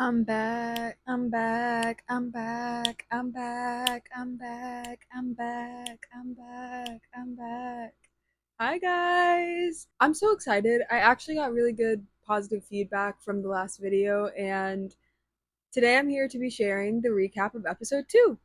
I'm back, I'm back, I'm back, I'm back, I'm back, I'm back, I'm back, I'm back. Hi guys! I'm so excited. I actually got really good positive feedback from the last video, and today I'm here to be sharing the recap of episode 2.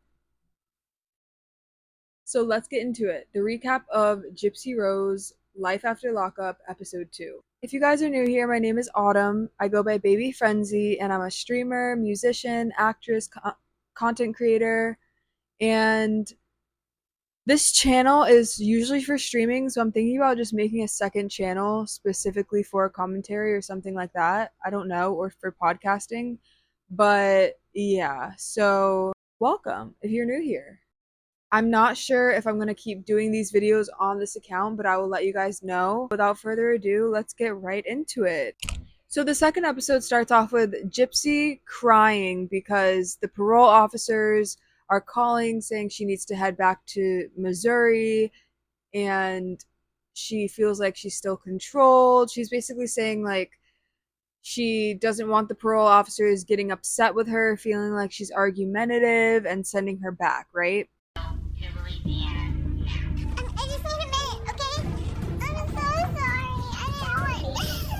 So let's get into it. The recap of Gypsy Rose Life After Lockup, episode 2. If you guys are new here, my name is Autumn. I go by Baby Phrenzy, and I'm a streamer, musician, actress, content creator, and this channel is usually for streaming, so I'm thinking about just making a second channel specifically for commentary or something like that. I don't know, or for podcasting. But yeah, so welcome if you're new here. I'm not sure if I'm going to keep doing these videos on this account, but I will let you guys know. Without further ado, let's get right into it. So the second episode starts off with Gypsy crying because the parole officers are calling saying she needs to head back to Missouri, and she feels like she's still controlled. She's basically saying like she doesn't want the parole officers getting upset with her, feeling like she's argumentative and sending her back, right? I just need a minute, okay? I'm so sorry.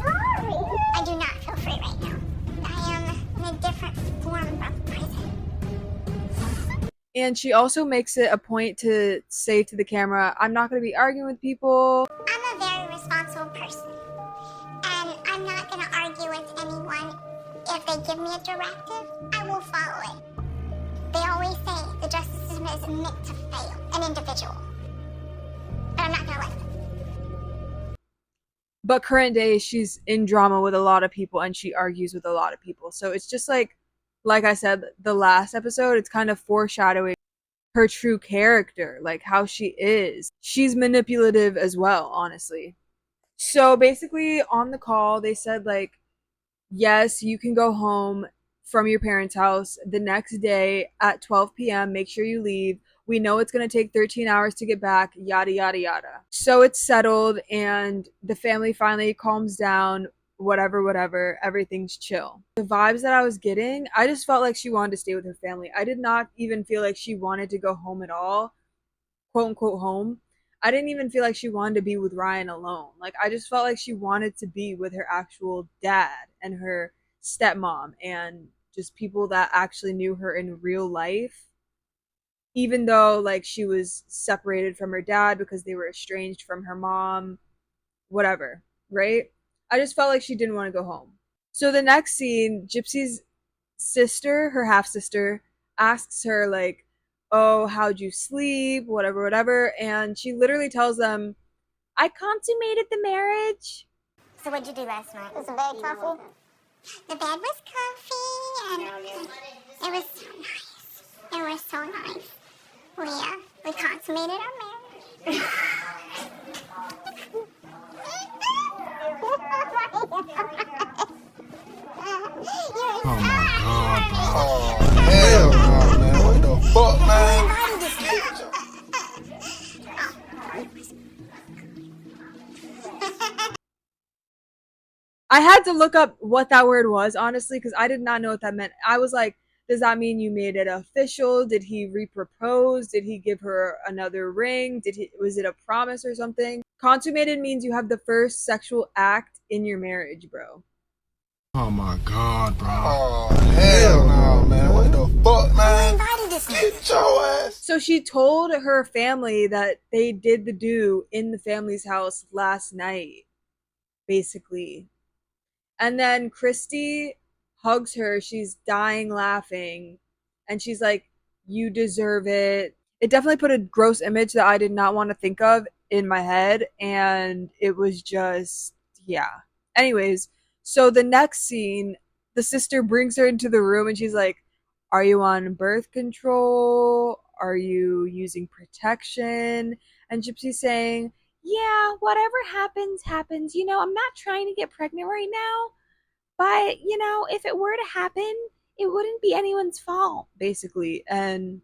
Sorry. I do not feel free right now. I am in a different form of prison. And she also makes it a point to say to the camera, I'm not going to be arguing with people. I'm a very responsible person, and I'm not going to argue with anyone. If they give me a directive, I will follow it. They always say the justice system is meant to fail an individual, but I'm not going to let them. But current day, she's in drama with a lot of people and she argues with a lot of people. So it's just like I said, the last episode, it's kind of foreshadowing her true character, like how she is. She's manipulative as well, honestly. So basically, on the call, they said, like, yes, you can go home from your parents' house the next day at 12 p.m. Make sure you leave. We know it's going to take 13 hours to get back, yada, yada, yada. So it's settled, and the family finally calms down. Whatever, everything's chill. The vibes that I was getting, I just felt like she wanted to stay with her family. I did not even feel like she wanted to go home at all, quote unquote home. I didn't even feel like she wanted to be with Ryan alone. Like, I just felt like she wanted to be with her actual dad and her stepmom and just people that actually knew her in real life, even though like she was separated from her dad because they were estranged from her mom, whatever, right? I just felt like she didn't want to go home. So the next scene, Gypsy's sister, her half sister, asks her like, "Oh, how'd you sleep? Whatever." And she literally tells them, "I consummated the marriage." So what'd you do last night? Was the bed comfy? The bed was comfy, and it was so nice. It was so nice. We consummated our marriage. Oh my god, bro. Oh, hell no, man. What the fuck, man? I had to look up what that word was, honestly, because I did not know what that meant. I was like, does that mean you made it official? Did he repropose? Did he give her another ring? Was it a promise or something? Consummated means you have the first sexual act in your marriage, bro. Oh my god, bro. Oh, hell no, man. What the fuck, man? Get your ass. So she told her family that they did the do in the family's house last night, basically. And then Christy hugs her. She's dying laughing. And she's like, you deserve it. It definitely put a gross image that I did not want to think of in my head. And it was just, yeah. Anyways, so the next scene, the sister brings her into the room and she's like, are you on birth control? Are you using protection? And Gypsy's saying, yeah, whatever happens, happens. I'm not trying to get pregnant right now, but, if it were to happen, it wouldn't be anyone's fault, basically. And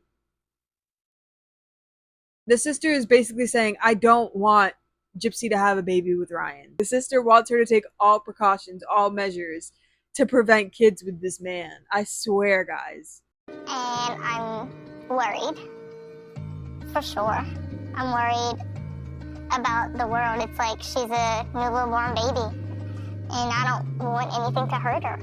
the sister is basically saying, I don't want Gypsy to have a baby with Ryan. The sister wants her to take all precautions, all measures, to prevent kids with this man. I swear, guys. And I'm worried. For sure. I'm worried about the world. It's like she's a newborn baby. And I don't want anything to hurt her.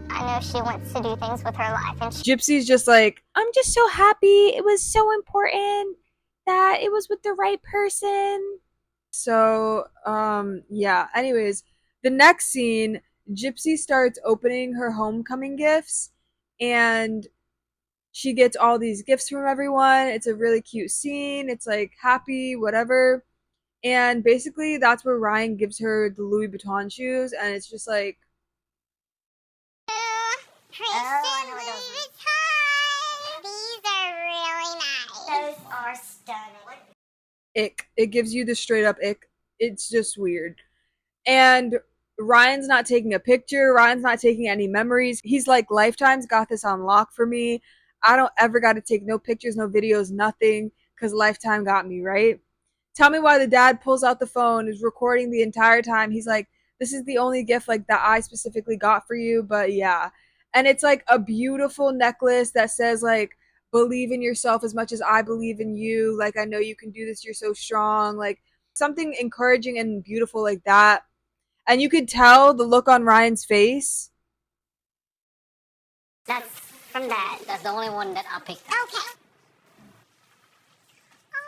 I know she wants to do things with her life. And Gypsy's just like, I'm just so happy. It was so important that it was with the right person. So, yeah. Anyways, the next scene, Gypsy starts opening her homecoming gifts and she gets all these gifts from everyone. It's a really cute scene. It's like happy, whatever. And basically, that's where Ryan gives her the Louis Vuitton shoes, and it's just like, I know Louis Vuitton. These are really nice. Those are stunning. ick. It gives you the straight up ick. It's just weird. And Ryan's not taking a picture. Ryan's not taking any memories. He's like, Lifetime's got this on lock for me. I don't ever got to take no pictures, no videos, nothing, because Lifetime got me, right? Tell me why the dad pulls out the phone, is recording the entire time. He's like, this is the only gift like that I specifically got for you, but yeah. And it's like a beautiful necklace that says like, believe in yourself as much as I believe in you. Like, I know you can do this. You're so strong. Like, something encouraging and beautiful like that. And you could tell the look on Ryan's face. That's from Dad. That's the only one that I picked. Okay.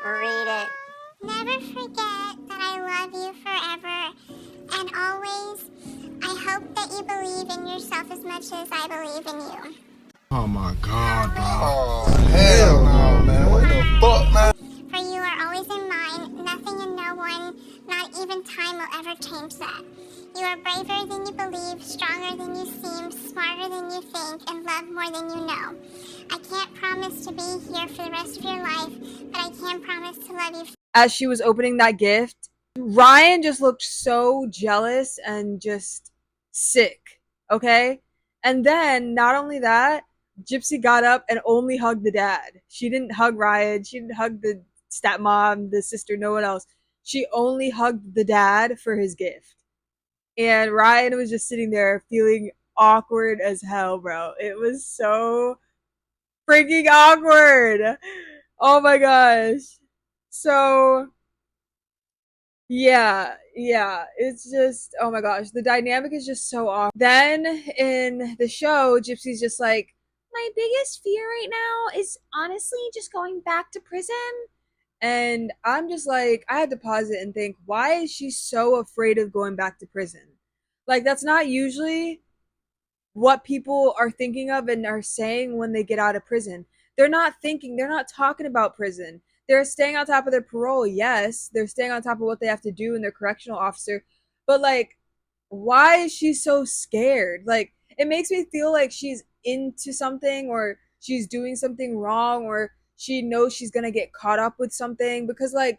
Read it. Never forget that I love you forever. And always, I hope that you believe in yourself as much as I believe in you. Oh my God, bro. Oh, hell no, man. What the fuck, man? For you are always in mind. Nothing and no one, not even time, will ever change that. You are braver than you believe, stronger than you seem, smarter than you think, and love more than you know. I can't promise to be here for the rest of your life, but I can promise to love you. As she was opening that gift, Ryan just looked so jealous and just sick, okay? And then, not only that, Gypsy got up and only hugged the dad. She didn't hug Ryan. She didn't hug the stepmom, the sister, no one else. She only hugged the dad for his gift. And Ryan was just sitting there feeling awkward as hell, bro. It was so freaking awkward. Oh my gosh. So, yeah, it's just, oh my gosh, the dynamic is just so awkward. Then in the show, Gypsy's just like, my biggest fear right now is honestly just going back to prison. And I'm just like, I had to pause it and think, why is she so afraid of going back to prison? Like, that's not usually what people are thinking of and are saying when they get out of prison. They're not talking about prison. They're staying on top of their parole, yes. They're staying on top of what they have to do in their correctional officer. But, like, why is she so scared? Like, it makes me feel like she's into something or she's doing something wrong or she knows she's gonna get caught up with something. Because, like,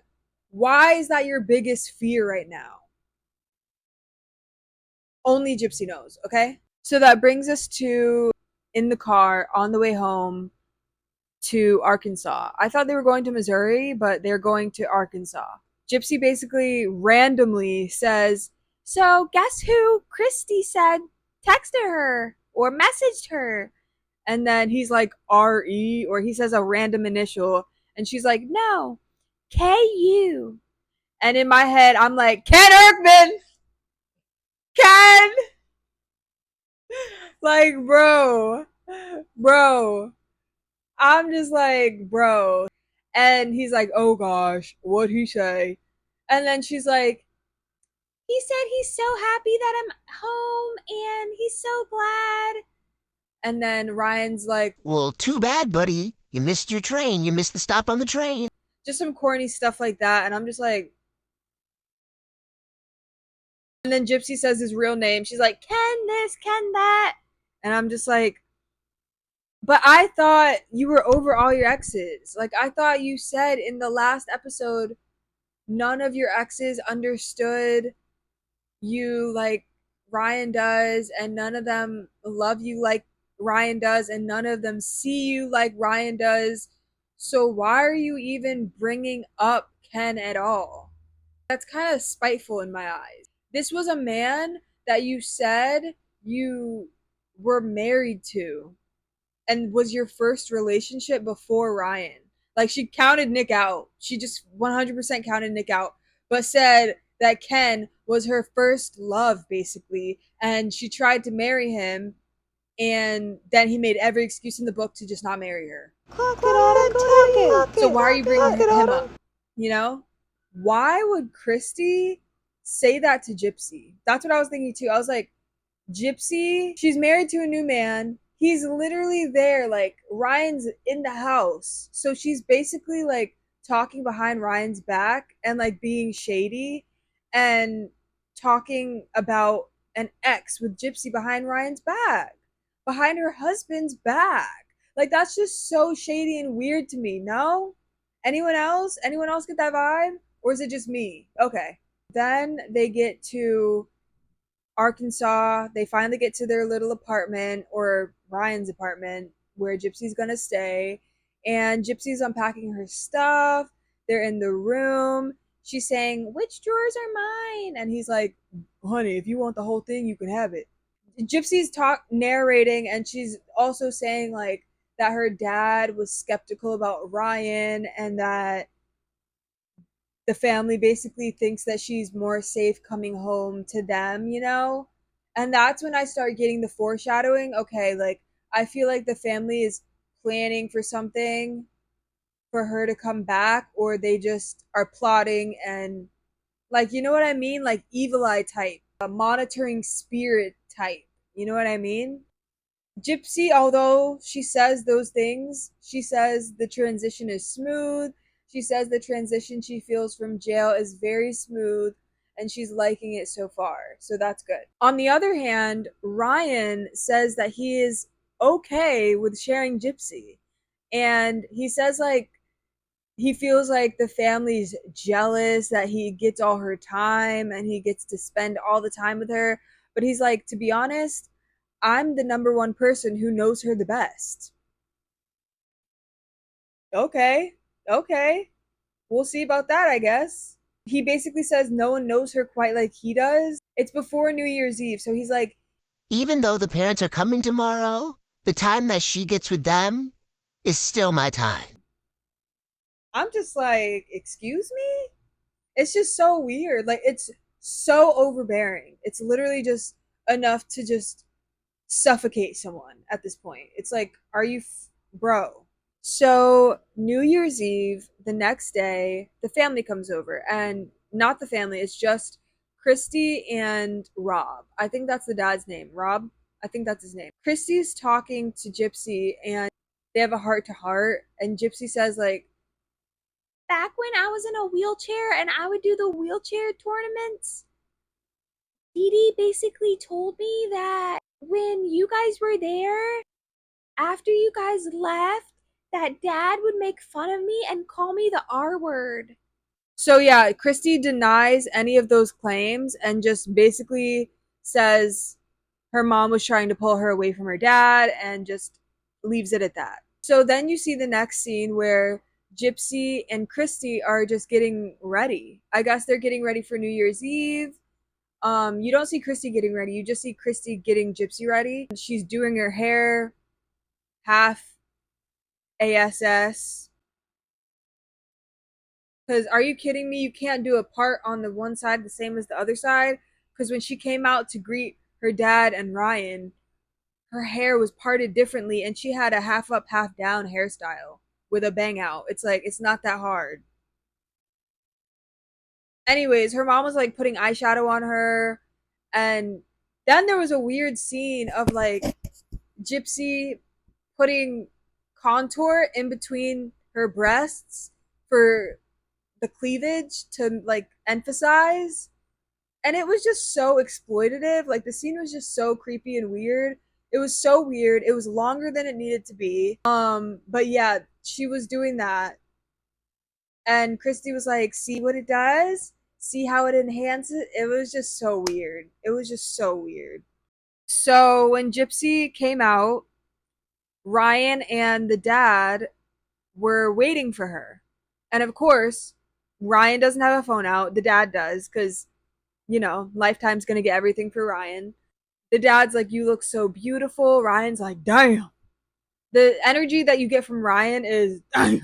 why is that your biggest fear right now? Only Gypsy knows, okay? So that brings us to in the car on the way home to Arkansas. I thought they were going to Missouri, but they're going to Arkansas. Gypsy basically randomly says, so guess who Christy said texted her or messaged her? And then he's like, R-E, or he says a random initial. And she's like, no, K-U. And in my head, I'm like, Ken Erkman! Ken! Like, bro. I'm just like, bro. And he's like, oh gosh, what'd he say? And then she's like, he said he's so happy that I'm home and he's so glad. And then Ryan's like, well, too bad, buddy. You missed your train. You missed the stop on the train. just some corny stuff like that. And I'm just like, and then Gypsy says his real name. She's like, Ken this, Ken that. And I'm just like, but I thought you were over all your exes. Like, I thought you said in the last episode, none of your exes understood you like Ryan does, and none of them love you like Ryan does, and none of them see you like Ryan does. So why are you even bringing up Ken at all? That's kind of spiteful in my eyes. This was a man that you said you were married to and was your first relationship before Ryan. Like she counted Nick out. She just 100% counted Nick out, but said that Ken was her first love basically, and she tried to marry him, and then he made every excuse in the book to just not marry her. Clock it, Autumn, take it. So why are you bringing Clock it, him Autumn. up? You know? Why would Christy say that to Gypsy? That's what I was thinking too. I was like, Gypsy, she's married to a new man. He's literally there, like Ryan's in the house. So she's basically like talking behind Ryan's back and like being shady and talking about an ex with Gypsy behind Ryan's back, behind her husband's back. Like that's just so shady and weird to me. No? Anyone else? Anyone else get that vibe? Or is it just me? Okay. Then they get to Arkansas. They finally get to their little apartment, or Ryan's apartment, where Gypsy's gonna stay. And Gypsy's unpacking her stuff. They're in the room. She's saying, "Which drawers are mine?" And he's like, "Honey, if you want the whole thing, you can have it." Gypsy's narrating, and she's also saying like that her dad was skeptical about Ryan, and that the family basically thinks that she's more safe coming home to them, you know? And that's when I start getting the foreshadowing. Okay, like I feel like the family is planning for something for her to come back, or they just are plotting and, like, you know what I mean? Like evil eye type, a monitoring spirit type. You know what I mean? Gypsy, although she says those things, she says the transition is smooth. She says the transition she feels from jail is very smooth, and she's liking it so far. So that's good. On the other hand, Ryan says that he is okay with sharing Gypsy. And he says, like, he feels like the family's jealous that he gets all her time and he gets to spend all the time with her. But he's like, to be honest, I'm the number one person who knows her the best. Okay, okay. We'll see about that, I guess. He basically says no one knows her quite like he does. It's before New Year's Eve, so he's like, Even though the parents are coming tomorrow, the time that she gets with them is still my time. I'm just like, excuse me? It's just so weird. Like, it's so overbearing. It's literally just enough to just suffocate someone at this point. It's like, are you, bro? So, New Year's Eve, the next day, the family comes over, and not the family, it's just Christy and Rob. I think that's the dad's name. Rob? I think that's his name. Christy's talking to Gypsy, and they have a heart to heart, and Gypsy says, like, back when I was in a wheelchair and I would do the wheelchair tournaments, Dee Dee basically told me that when you guys were there, after you guys left, that dad would make fun of me and call me the R word. So yeah, Christy denies any of those claims and just basically says her mom was trying to pull her away from her dad and just leaves it at that. So then you see the next scene where Gypsy and Christy are just getting ready. I guess they're getting ready for New Year's Eve. You don't see Christy getting ready. You just see Christy getting Gypsy ready. She's doing her hair half ASS. Because are you kidding me? You can't do a part on the one side the same as the other side. Because when she came out to greet her dad and Ryan, her hair was parted differently and she had a half up, half down hairstyle with a bang out. It's like, it's not that hard. Anyways, her mom was like putting eyeshadow on her. And then there was a weird scene of like Gypsy putting contour in between her breasts for the cleavage to like emphasize, and it was just so exploitative. Like the scene was just so creepy and weird. It was so weird. It was longer than it needed to be. But yeah, she was doing that, and Christy was like, see what it does, see how it enhances. It was just so weird. It was just so weird. So when Gypsy came out, Ryan and the dad were waiting for her. And of course, Ryan doesn't have a phone out. The dad does, because, you know, Lifetime's going to get everything for Ryan. The dad's like, you look so beautiful. Ryan's like, damn. The energy that you get from Ryan is damn.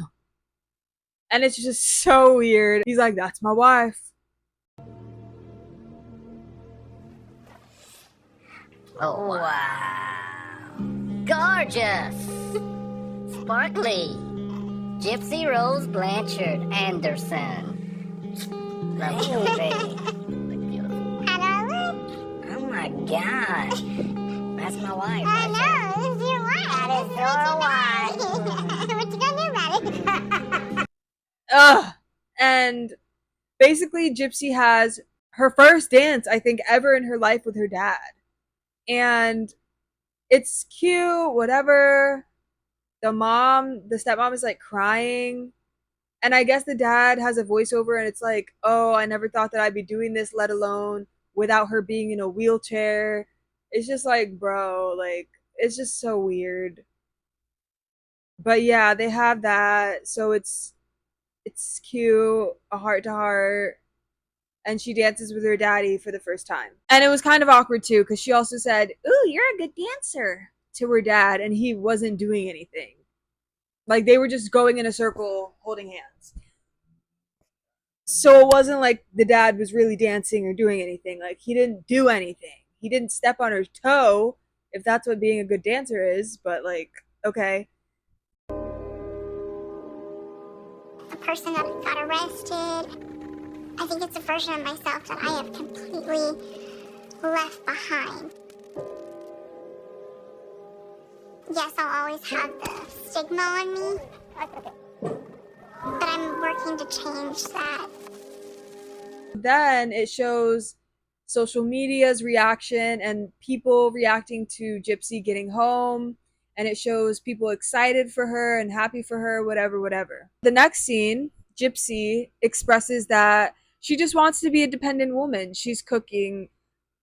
And it's just so weird. He's like, that's my wife. Oh, wow. Gorgeous. Sparkly. Gypsy Rose Blanchard Anderson. Lovely. Look beautiful. How do I look? Oh my gosh. That's my wife. I Right know, this is your wife. That is your wife. What you gonna do about it? Ugh. And basically, Gypsy has her first dance, I think, ever in her life with her dad. And it's cute, whatever. The stepmom is like crying. And I guess the dad has a voiceover and it's like, oh, I never thought that I'd be doing this, let alone without her being in a wheelchair. It's just like, bro, like, it's just so weird. But yeah, they have that. So it's cute, a heart to heart. And she dances with her daddy for the first time. And it was kind of awkward too, because she also said, ooh, you're a good dancer to her dad, and he wasn't doing anything. Like, they were just going in a circle holding hands. So it wasn't like the dad was really dancing or doing anything. Like, he didn't do anything. He didn't step on her toe, if that's what being a good dancer is, but like, okay. The person that got arrested, I think it's a version of myself that I have completely left behind. Yes, I'll always have the stigma on me, but I'm working to change that. Then it shows social media's reaction and people reacting to Gypsy getting home. And it shows people excited for her and happy for her, whatever. The next scene, Gypsy expresses that she just wants to be a dependent woman. She's cooking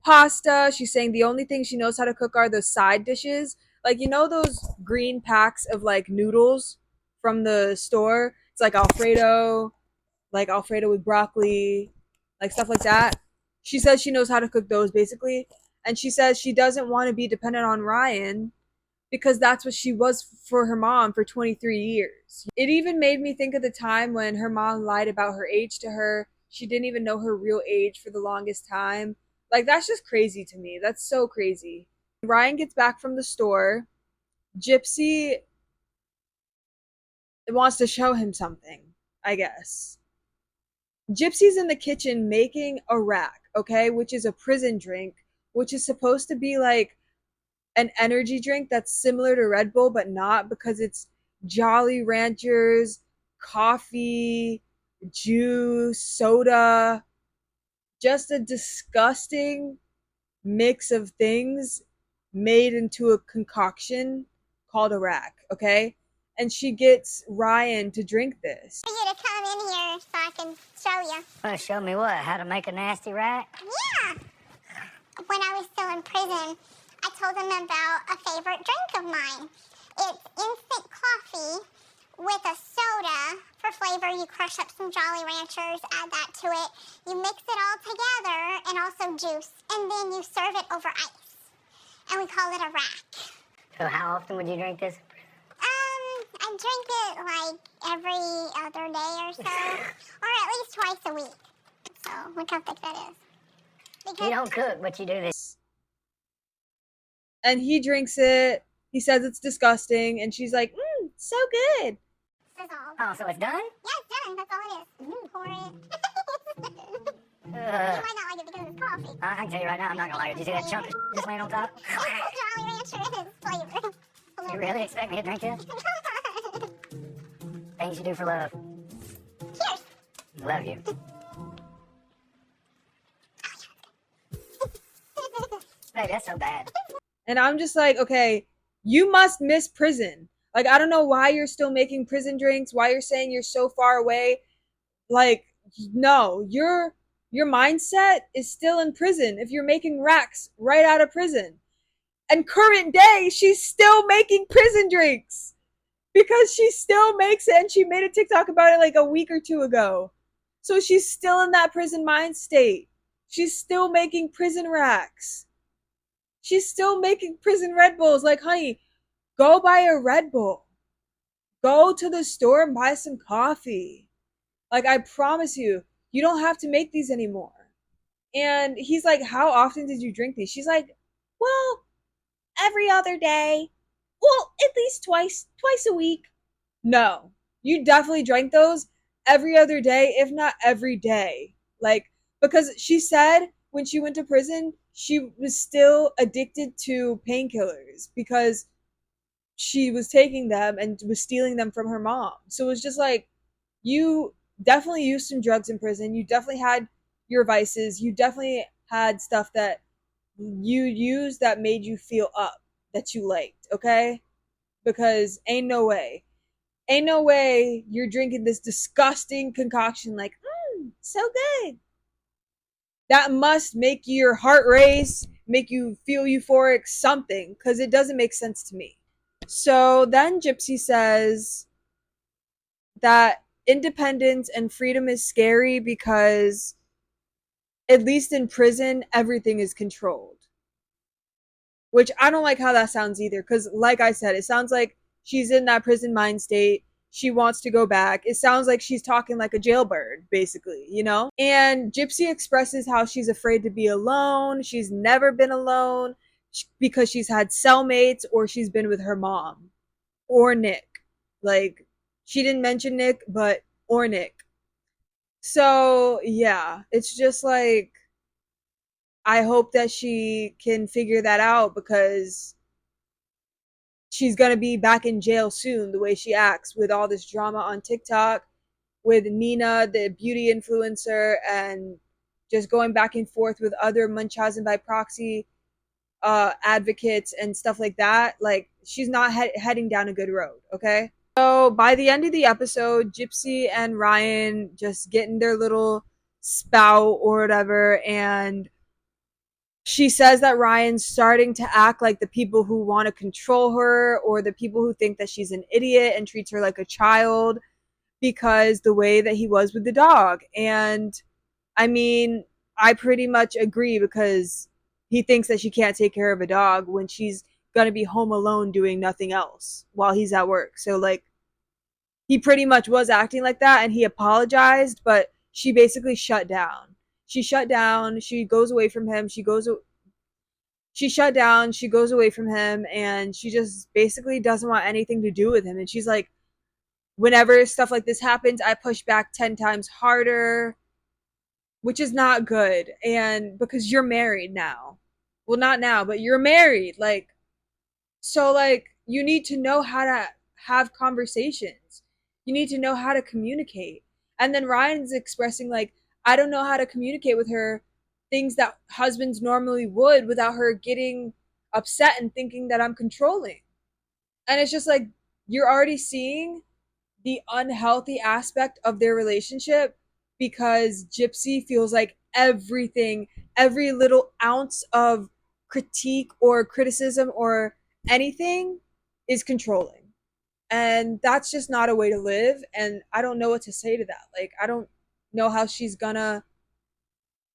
pasta. She's saying the only thing she knows how to cook are those side dishes. Like, you know those green packs of like noodles from the store? It's like Alfredo with broccoli, like stuff like that. She says she knows how to cook those basically. And she says she doesn't want to be dependent on Ryan because that's what she was for her mom for 23 years. It even made me think of the time when her mom lied about her age to her. She didn't even know her real age for the longest time. Like, that's just crazy to me. That's so crazy. Ryan gets back from the store. Gypsy wants to show him something, I guess. Gypsy's in the kitchen making a rack, okay, which is a prison drink, which is supposed to be like an energy drink that's similar to Red Bull, but not, because it's Jolly Ranchers, coffee, juice, soda, just a disgusting mix of things made into a concoction called a rack, okay? And she gets Ryan to drink this. For you to come in here so I can show you. Want to show me what? How to make a nasty rack? Yeah. When I was still in prison, I told them about a favorite drink of mine. It's instant coffee with a soda for flavor. You crush up some Jolly Ranchers, add that to it. You mix it all together and also juice. And then you serve it over ice. And we call it a rack. So how often would you drink this? I drink it like every other day or so. Or at least twice a week. So look how thick that is. Because You don't cook, but you do this. And he drinks it. He says it's disgusting. And she's like, so good. this is all. Oh, so it's done? Yeah, it's done. That's all it is. Pour it. You Uh, might not like it because it's coffee. I can tell you right now, I'm not gonna lie. Did you see that chunk of just laying on top? Jolly Rancher is flavor. You really expect me to drink this? Things you do for love. Cheers. Love you. Baby, that's so bad. And I'm just like, okay, you must miss prison. Like, I don't know why you're still making prison drinks, why you're saying you're so far away. Like, no, your mindset is still in prison if you're making racks right out of prison. And current day, she's still making prison drinks because she still makes it, and she made a TikTok about it like a week or two ago. So she's still in that prison mind state. She's still making prison racks. She's still making prison Red Bulls. Like, honey, go buy a Red Bull. Go to the store and buy some coffee. Like, I promise you, you don't have to make these anymore. And he's like, how often did you drink these? She's like, well, every other day. Well, at least twice a week. No, you definitely drank those every other day, if not every day. Like, because she said when she went to prison, she was still addicted to painkillers because she was taking them and was stealing them from her mom. So it was just like, you definitely used some drugs in prison. You definitely had your vices. You definitely had stuff that you used that made you feel up, that you liked, okay? Because ain't no way you're drinking this disgusting concoction like, so good. That must make your heart race, make you feel euphoric, something, because it doesn't make sense to me. So then Gypsy says that independence and freedom is scary because, at least in prison, everything is controlled. Which I don't like how that sounds either, because like I said, it sounds like she's in that prison mind state. She wants to go back. It sounds like she's talking like a jailbird, basically, you know? And Gypsy expresses how she's afraid to be alone. She's never been alone because she's had cellmates or she's been with her mom or Nick. Like, she didn't mention Nick, but or Nick. So, yeah, it's just like, I hope that she can figure that out because she's going to be back in jail soon, the way she acts with all this drama on TikTok with Nina, the beauty influencer, and just going back and forth with other Munchausen by proxy advocates and stuff like that. Like, she's not heading down a good road, okay? So by the end of the episode, Gypsy and Ryan just get in their little spout or whatever, and she says that Ryan's starting to act like the people who want to control her or the people who think that she's an idiot and treats her like a child because the way that he was with the dog. And I mean, I pretty much agree because he thinks that she can't take care of a dog when she's going to be home alone doing nothing else while he's at work. So, like, he pretty much was acting like that and he apologized, but she basically shut down. She shut down. She goes away from him. She shut down. She goes away from him and she just basically doesn't want anything to do with him. And she's like, whenever stuff like this happens, I push back 10 times harder, which is not good. And because you're married now. Well, not now, but you're married. Like, so, like, you need to know how to have conversations. You need to know how to communicate. And then Ryan's expressing, like, I don't know how to communicate with her things that husbands normally would without her getting upset and thinking that I'm controlling. And it's just like, you're already seeing the unhealthy aspect of their relationship because Gypsy feels like everything, every little ounce of critique or criticism or anything is controlling. And that's just not a way to live. And I don't know what to say to that. Like, I don't know how she's gonna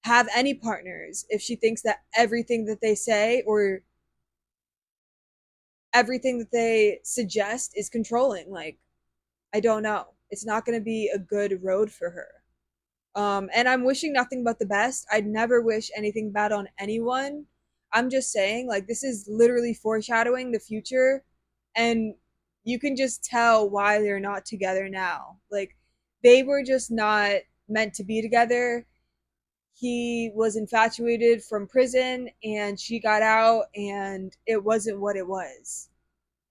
have any partners if she thinks that everything that they say or everything that they suggest is controlling. Like, I don't know. It's not going to be a good road for her. And I'm wishing nothing but the best. I'd never wish anything bad on anyone. I'm just saying, like, this is literally foreshadowing the future. And you can just tell why they're not together now. Like, they were just not meant to be together. He was infatuated from prison and she got out and it wasn't what it was.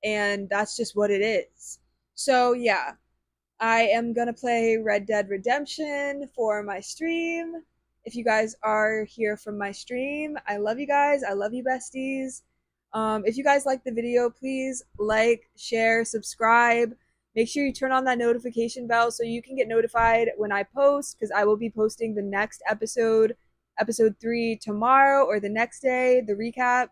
And that's just what it is. So, yeah, I am going to play Red Dead Redemption for my stream. If you guys are here from my stream, I love you guys. I love you, besties. If you guys like the video, please like, share, subscribe. Make sure you turn on that notification bell so you can get notified when I post, because I will be posting the next episode, episode 3, tomorrow or the next day, the recap.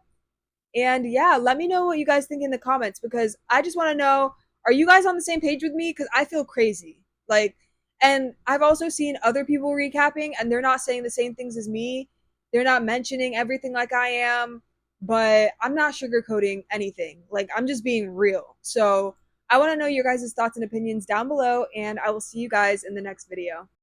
And yeah, let me know what you guys think in the comments because I just want to know, are you guys on the same page with me? Because I feel crazy. Like, and I've also seen other people recapping and they're not saying the same things as me. They're not mentioning everything like I am. but I'm not sugarcoating anything. Like, I'm just being real. So I want to know your guys' thoughts and opinions down below, and I will see you guys in the next video.